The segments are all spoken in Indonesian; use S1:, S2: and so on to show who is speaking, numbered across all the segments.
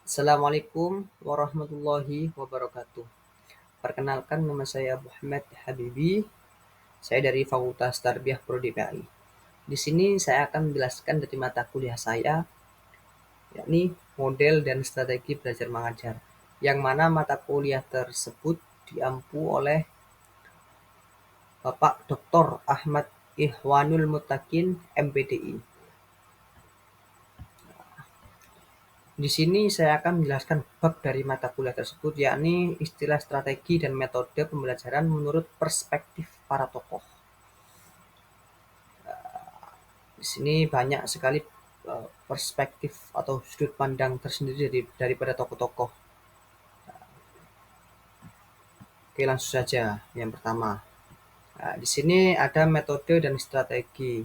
S1: Assalamualaikum warahmatullahi wabarakatuh. Perkenalkan, nama saya Muhammad Habibi. Saya dari Fakultas Tarbiyah Prodi PAI. Di sini saya akan menjelaskan dari mata kuliah saya, yakni model dan strategi belajar mengajar, yang mana mata kuliah tersebut diampu oleh Bapak Dr. Ahmad Ihwanul Mutakin, MPDI. Di sini saya akan menjelaskan bab dari mata kuliah tersebut, yakni istilah strategi dan metode pembelajaran menurut perspektif para tokoh. Di sini banyak sekali perspektif atau sudut pandang tersendiri daripada tokoh-tokoh. Oke, langsung saja. Yang pertama, di sini ada metode dan strategi.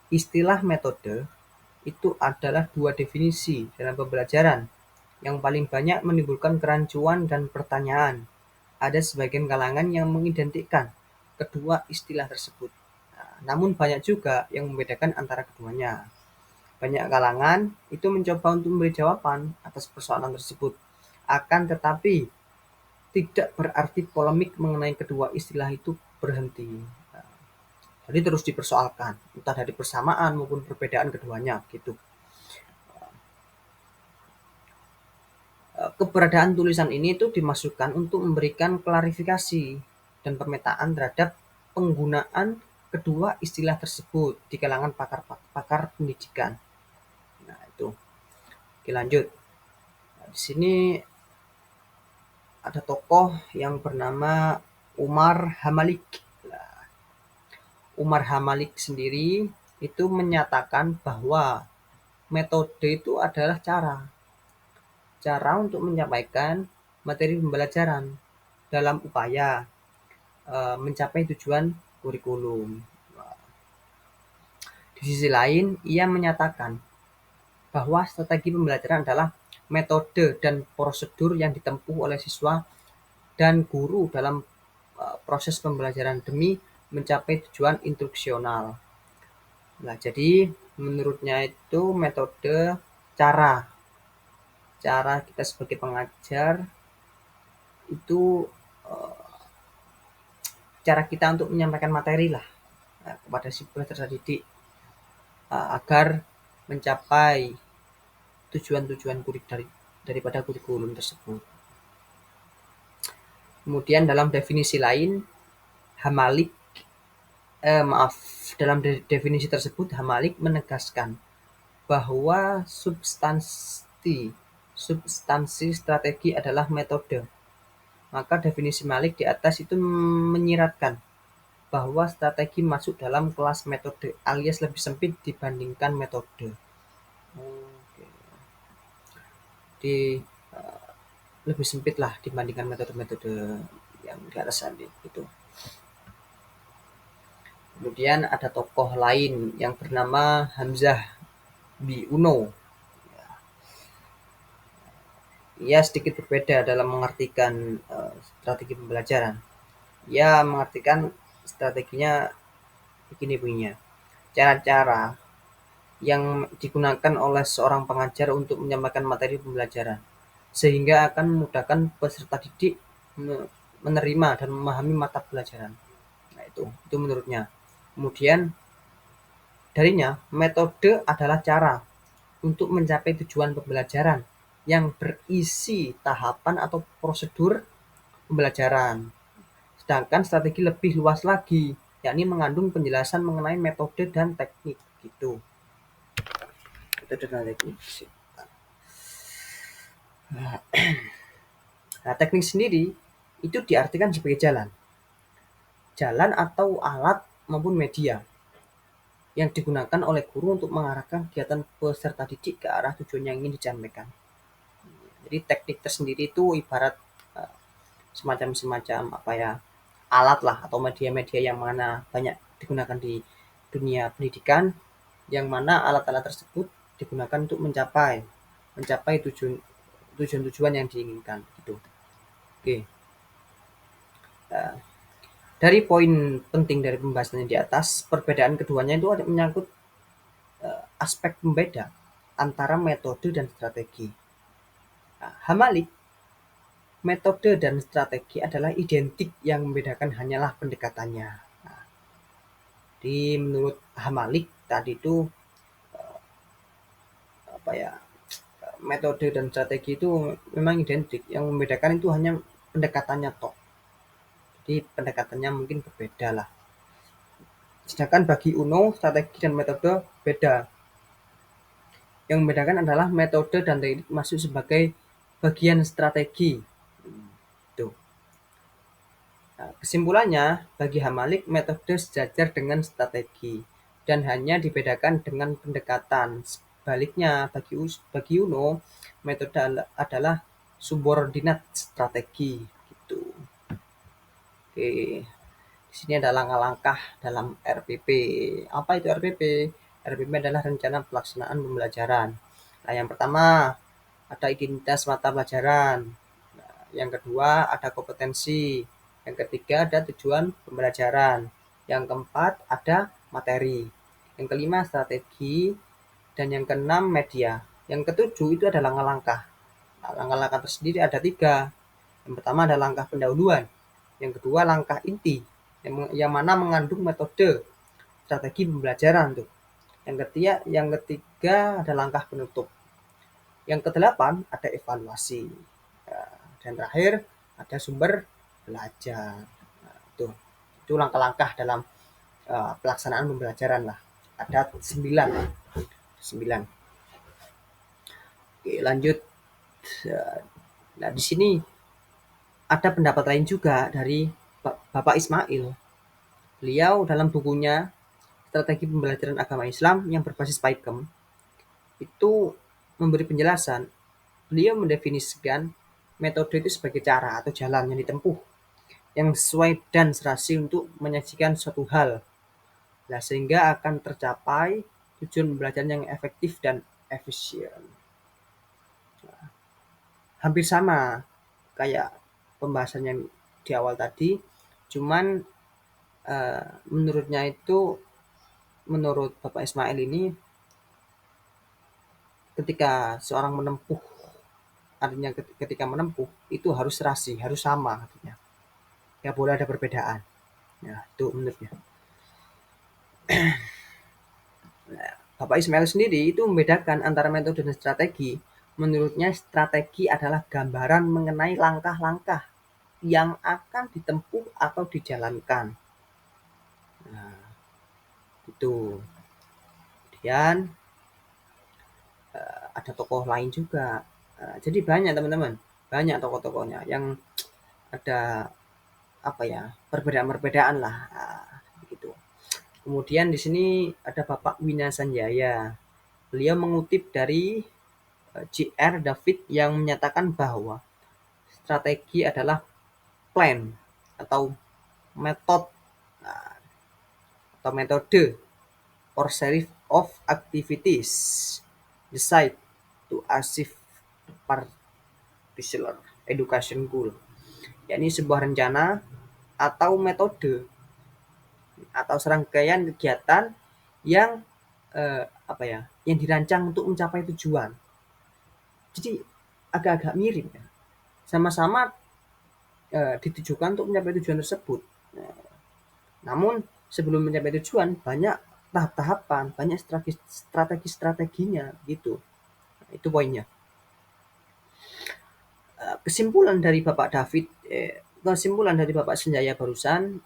S1: Istilah metode itu adalah dua definisi dalam pembelajaran yang paling banyak menimbulkan kerancuan dan pertanyaan. Ada sebagian kalangan yang mengidentikan kedua istilah tersebut. Namun banyak juga yang membedakan antara keduanya. Banyak kalangan itu mencoba untuk memberi jawaban atas persoalan tersebut. Akan tetapi tidak berarti polemik mengenai kedua istilah itu berhenti. Jadi terus dipersoalkan, entah dari persamaan maupun perbedaan keduanya gitu. Keberadaan tulisan ini itu dimasukkan untuk memberikan klarifikasi dan pemetaan terhadap penggunaan kedua istilah tersebut di kalangan pakar pendidikan. Nah, itu. Oke, lanjut. Di sini ada tokoh yang bernama Umar Hamalik. Umar Hamalik sendiri itu menyatakan bahwa metode itu adalah cara untuk menyampaikan materi pembelajaran dalam upaya mencapai tujuan kurikulum. Di sisi lain, ia menyatakan bahwa strategi pembelajaran adalah metode dan prosedur yang ditempuh oleh siswa dan guru dalam proses pembelajaran demi mencapai tujuan instruksional. Nah, jadi menurutnya itu metode cara kita sebagai pengajar itu cara kita untuk menyampaikan materi lah kepada si peserta didik agar mencapai tujuan-tujuan daripada kurikulum tersebut. Kemudian dalam definisi lain, dalam definisi tersebut Hamalik menegaskan bahwa substansi strategi adalah metode. Maka definisi Malik di atas itu menyiratkan bahwa strategi masuk dalam kelas metode alias lebih sempit dibandingkan metode. Di lebih sempit lah dibandingkan metode-metode yang di atas tadi itu. Kemudian ada tokoh lain yang bernama Hamzah Bi Uno. Ia sedikit berbeda dalam mengartikan strategi pembelajaran. Ia mengartikan strateginya begini bunyinya. Cara-cara yang digunakan oleh seorang pengajar untuk menyampaikan materi pembelajaran sehingga akan memudahkan peserta didik menerima dan memahami mata pelajaran. Nah, itu menurutnya. Kemudian darinya, metode adalah cara untuk mencapai tujuan pembelajaran yang berisi tahapan atau prosedur pembelajaran. Sedangkan strategi lebih luas lagi, yakni mengandung penjelasan mengenai metode dan teknik gitu. Metode dan teknik. Nah, teknik sendiri itu diartikan sebagai jalan atau alat maupun media yang digunakan oleh guru untuk mengarahkan kegiatan peserta didik ke arah tujuan yang ingin disampaikan. Jadi teknik tersendiri itu ibarat semacam apa ya, alat lah atau media-media yang mana banyak digunakan di dunia pendidikan, yang mana alat-alat tersebut digunakan untuk mencapai tujuan yang diinginkan gitu. Oke. Dari poin penting dari pembahasannya di atas, perbedaan keduanya itu ada menyangkut aspek pembeda antara metode dan strategi. Nah, Hamalik, metode dan strategi adalah identik, yang membedakan hanyalah pendekatannya. Nah, di menurut Hamalik tadi itu apa ya, metode dan strategi itu memang identik, yang membedakan itu hanya pendekatannya toh. Jadi pendekatannya mungkin berbeda lah. Sedangkan bagi Uno, strategi dan metode beda. Yang membedakan adalah metode dan teknik masuk sebagai bagian strategi. Tuh. Nah, kesimpulannya, bagi Hamalik, metode sejajar dengan strategi dan hanya dibedakan dengan pendekatan. Sebaliknya, bagi Uno, metode adalah subordinat strategi. Gitu. Oke, di sini ada langkah-langkah dalam RPP. Apa itu RPP? RPP adalah rencana pelaksanaan pembelajaran. Nah, yang pertama ada identitas mata pelajaran. Nah, yang kedua ada kompetensi. Yang ketiga ada tujuan pembelajaran. Yang keempat ada materi. Yang kelima strategi. Dan yang keenam media. Yang ketujuh itu adalah langkah-langkah. Nah, langkah-langkah tersendiri ada 3. Yang pertama ada langkah pendahuluan. Yang kedua langkah inti, yang mana mengandung metode strategi pembelajaran tuh. Yang ketiga ada langkah penutup. Yang kedelapan ada evaluasi. Dan terakhir ada sumber belajar. Nah, itu langkah-langkah dalam pelaksanaan pembelajaran lah. Ada 9. Oke, lanjut. Nah, di sini ada pendapat lain juga dari Bapak Ismail. Beliau dalam bukunya Strategi Pembelajaran Agama Islam yang berbasis Paikem itu memberi penjelasan. Beliau mendefinisikan metode itu sebagai cara atau jalan yang ditempuh yang sesuai dan serasi untuk menyajikan suatu hal. Nah, sehingga akan tercapai tujuan pembelajaran yang efektif dan efisien. Nah, hampir sama kayak pembahasan yang di awal tadi, cuman menurut Bapak Ismail ini, ketika seorang menempuh, artinya ketika menempuh itu harus serasi, harus sama artinya. Nggak boleh ada perbedaan. Nah, itu menurutnya. Nah, Bapak Ismail sendiri itu membedakan antara metode dan strategi. Menurutnya strategi adalah gambaran mengenai langkah-langkah yang akan ditempuh atau dijalankan. Nah, itu. Kemudian ada tokoh lain juga. Jadi banyak teman-teman, banyak tokoh-tokohnya yang ada apa ya, perbedaan-perbedaan lah. Gitu. Kemudian di sini ada Bapak Wina Sanjaya. Beliau mengutip dari J.R. David yang menyatakan bahwa strategi adalah plan atau metode or series of activities designed to achieve the particular education goal, yakni sebuah rencana atau metode atau serangkaian kegiatan yang yang dirancang untuk mencapai tujuan. Jadi agak-agak mirip ya. Sama-sama ditujukan untuk mencapai tujuan tersebut. Namun sebelum mencapai tujuan banyak tahap-tahapan, banyak strategi-strateginya gitu. Itu poinnya. Kesimpulan dari Bapak Sanjaya barusan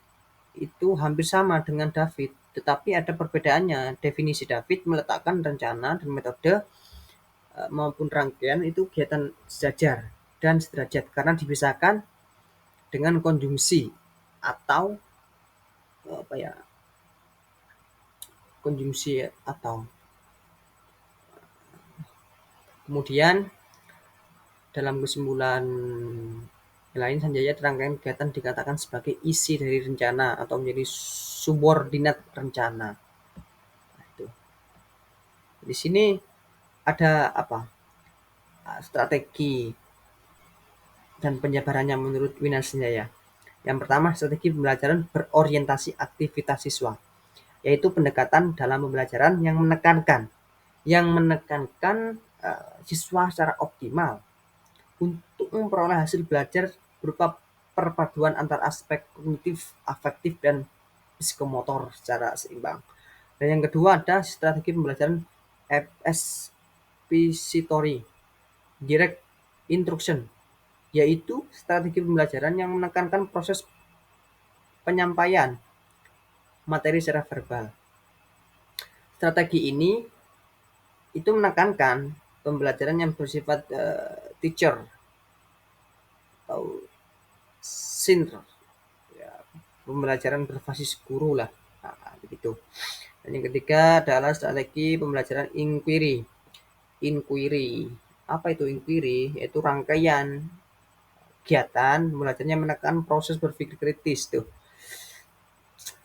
S1: itu hampir sama dengan David, tetapi ada perbedaannya. Definisi David meletakkan rencana dan metode maupun rangkaian itu kegiatan sejajar dan sederajat karena dipisahkan dengan konjungsi atau kemudian dalam kesimpulan lain, Sanjaya rangkaian kegiatan dikatakan sebagai isi dari rencana atau menjadi subordinat rencana. Nah, itu. Di sini ada strategi dan penjabarannya menurut Wina Sanjaya. Yang pertama, strategi pembelajaran berorientasi aktivitas siswa, yaitu pendekatan dalam pembelajaran yang menekankan siswa secara optimal untuk memperoleh hasil belajar berupa perpaduan antar aspek kognitif, afektif, dan psikomotor secara seimbang. Dan yang kedua ada strategi pembelajaran expository, direct instruction, yaitu strategi pembelajaran yang menekankan proses penyampaian materi secara verbal. Strategi ini itu menekankan pembelajaran yang bersifat teacher atau center, ya, pembelajaran berbasis guru lah, nah, begitu. Dan yang ketiga adalah strategi pembelajaran inquiry. Inquiry, apa itu inquiry? Yaitu rangkaian kegiatan belajarnya menekan proses berpikir kritis tuh.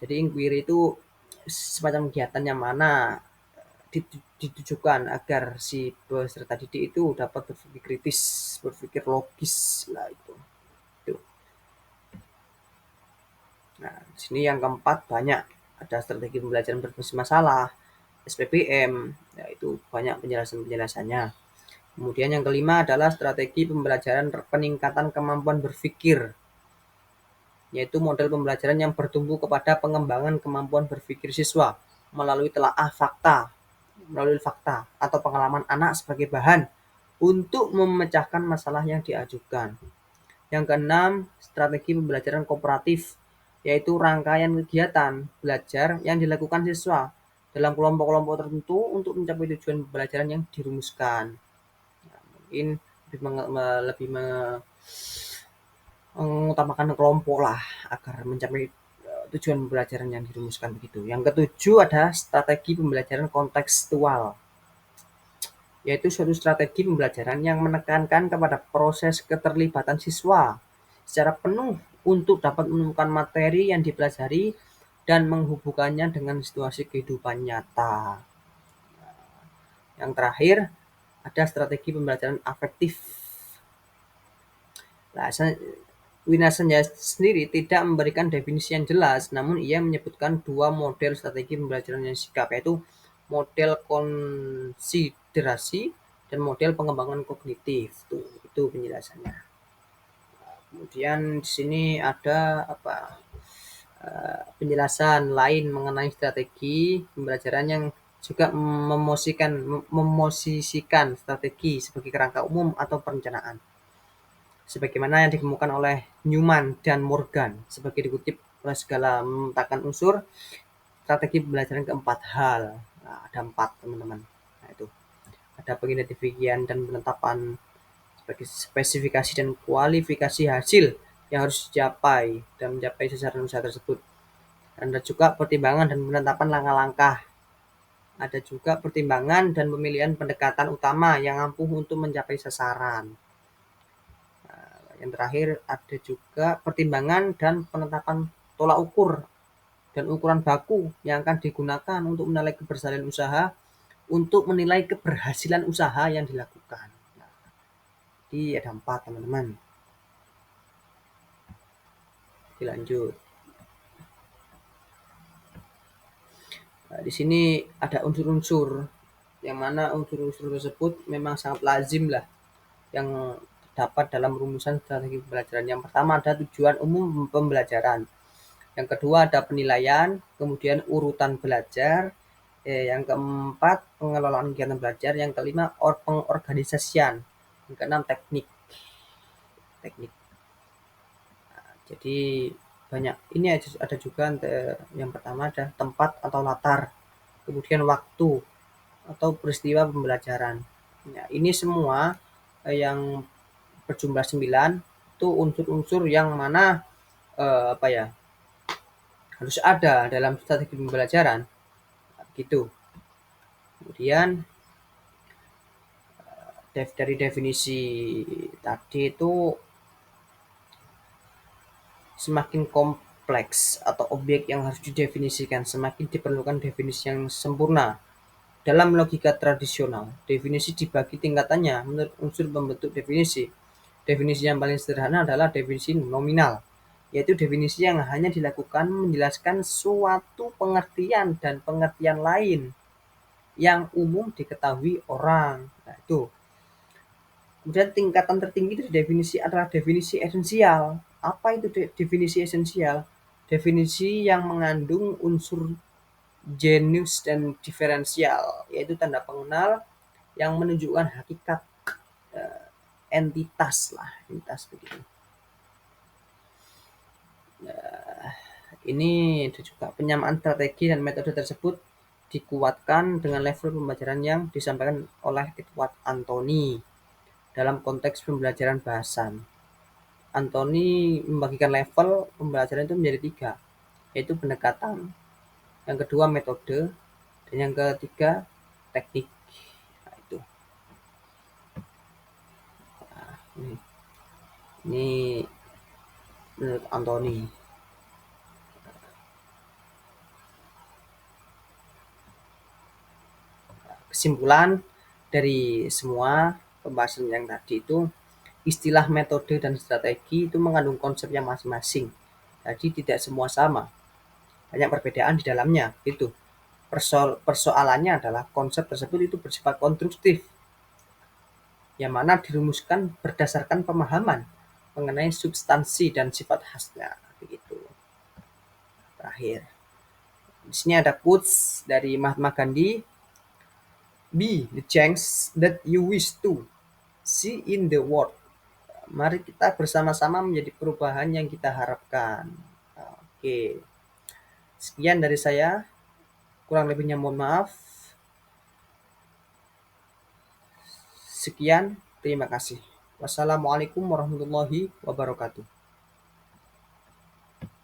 S1: Jadi inquiry itu semacam kegiatan yang mana ditujukan agar si peserta didik itu dapat berpikir kritis, berpikir logis lah itu. Nah, di sini yang keempat banyak ada strategi pembelajaran berbasis masalah, SPBM, yaitu banyak penjelasannya. Kemudian yang kelima adalah strategi pembelajaran peningkatan kemampuan berpikir, yaitu model pembelajaran yang bertumbuh kepada pengembangan kemampuan berpikir siswa melalui fakta atau pengalaman anak sebagai bahan untuk memecahkan masalah yang diajukan. Yang keenam, strategi pembelajaran kooperatif, yaitu rangkaian kegiatan belajar yang dilakukan siswa dalam kelompok-kelompok tertentu untuk mencapai tujuan pembelajaran yang dirumuskan. Nah, mungkin lebih mengutamakan kelompok lah agar mencapai tujuan pembelajaran yang dirumuskan begitu. Yang ketujuh ada strategi pembelajaran kontekstual, yaitu suatu strategi pembelajaran yang menekankan kepada proses keterlibatan siswa secara penuh untuk dapat menemukan materi yang dipelajari dan menghubungkannya dengan situasi kehidupan nyata. Yang terakhir, ada strategi pembelajaran afektif. Nah, Winasanya sendiri tidak memberikan definisi yang jelas, namun ia menyebutkan dua model strategi pembelajaran yang sikap, yaitu model konsiderasi dan model pengembangan kognitif. Itu penjelasannya. Kemudian di sini ada penjelasan lain mengenai strategi pembelajaran yang juga memosisikan strategi sebagai kerangka umum atau perencanaan, sebagaimana yang dikemukakan oleh Newman dan Morgan sebagai dikutip oleh segala memetakan unsur strategi pembelajaran keempat hal. Nah, ada 4 teman-teman. Nah, itu ada pengidentifikasian dan penetapan sebagai spesifikasi dan kualifikasi hasil yang harus dicapai dan mencapai sasaran usaha tersebut. Dan ada juga pertimbangan dan penetapan langkah-langkah. Ada juga pertimbangan dan pemilihan pendekatan utama yang ampuh untuk mencapai sasaran. Yang terakhir ada juga pertimbangan dan penetapan tolak ukur dan ukuran baku yang akan digunakan untuk menilai keberhasilan usaha yang dilakukan. Nah, jadi ada 4 teman-teman. Dilanjut. Nah, di sini ada unsur-unsur yang mana unsur-unsur tersebut memang sangat lazim lah yang terdapat dalam rumusan strategi pembelajaran. Yang pertama ada tujuan umum pembelajaran. Yang kedua ada penilaian, kemudian urutan belajar. Yang keempat pengelolaan kegiatan belajar. Yang kelima pengorganisasian. Yang keenam teknik. Nah, jadi banyak. Ini ada juga yang pertama ada tempat atau latar, kemudian waktu atau peristiwa pembelajaran. Nah, ini semua yang berjumlah 9 itu unsur-unsur yang mana harus ada dalam strategi pembelajaran gitu. Kemudian dari definisi tadi itu semakin kompleks atau objek yang harus didefinisikan, semakin diperlukan definisi yang sempurna. Dalam logika tradisional, definisi dibagi tingkatannya menurut unsur pembentuk definisi. Definisi yang paling sederhana adalah definisi nominal, yaitu definisi yang hanya dilakukan menjelaskan suatu pengertian dan pengertian lain yang umum diketahui orang. Nah, itu Kemudian tingkatan tertinggi itu definisi adalah definisi esensial. Apa itu definisi esensial? Definisi yang mengandung unsur genus dan diferensial, yaitu tanda pengenal yang menunjukkan hakikat entitas lah, entitas begitu. Ini juga penyamaan strategi dan metode tersebut dikuatkan dengan level pembelajaran yang disampaikan oleh Edward Anthony dalam konteks pembelajaran bahasan. Anthony membagikan level pembelajaran itu menjadi 3, yaitu pendekatan, yang kedua metode, dan yang ketiga teknik. Nah, itu. Nah, ini menurut Anthony. Kesimpulan dari semua pembahasan yang tadi itu, istilah metode dan strategi itu mengandung konsep yang masing-masing. Jadi tidak semua sama. Banyak perbedaan di dalamnya. Itu. Persoalannya adalah konsep tersebut itu bersifat konstruktif, yang mana dirumuskan berdasarkan pemahaman mengenai substansi dan sifat khasnya. Begitu. Terakhir. Di sini ada quotes dari Mahatma Gandhi. Be the change that you wish to see in the world. Mari kita bersama-sama menjadi perubahan yang kita harapkan. Oke. Sekian dari saya. Kurang lebihnya mohon maaf. Sekian, terima kasih. Wassalamualaikum warahmatullahi wabarakatuh.